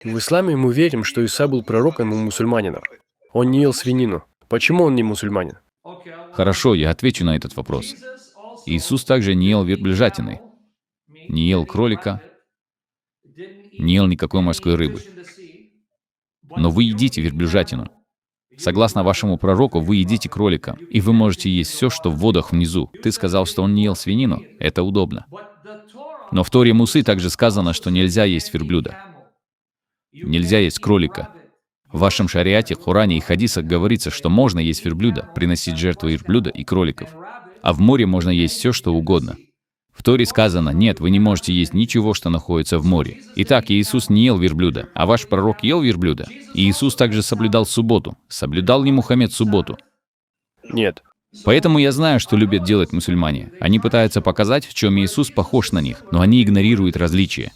В исламе мы верим, что Иса был пророком и мусульманином. Он не ел свинину. Почему он не мусульманин? Хорошо, я отвечу на этот вопрос. Иисус также не ел верблюжатины, не ел кролика, не ел никакой морской рыбы. Но вы едите верблюжатину. Согласно вашему пророку, вы едите кролика, и вы можете есть все, что в водах внизу. Ты сказал, что он не ел свинину. Это удобно. Но в Торе Мусы также сказано, что нельзя есть верблюда. Нельзя есть кролика. В вашем шариате, Коране и хадисах говорится, что можно есть верблюда, приносить жертвы верблюда и кроликов. А в море можно есть все, что угодно. В Торе сказано, нет, вы не можете есть ничего, что находится в море. Итак, Иисус не ел верблюда, а ваш пророк ел верблюда. И Иисус также соблюдал субботу. Соблюдал ли Мухаммед субботу? Нет. Поэтому я знаю, что любят делать мусульмане. Они пытаются показать, в чем Иисус похож на них, но они игнорируют различия.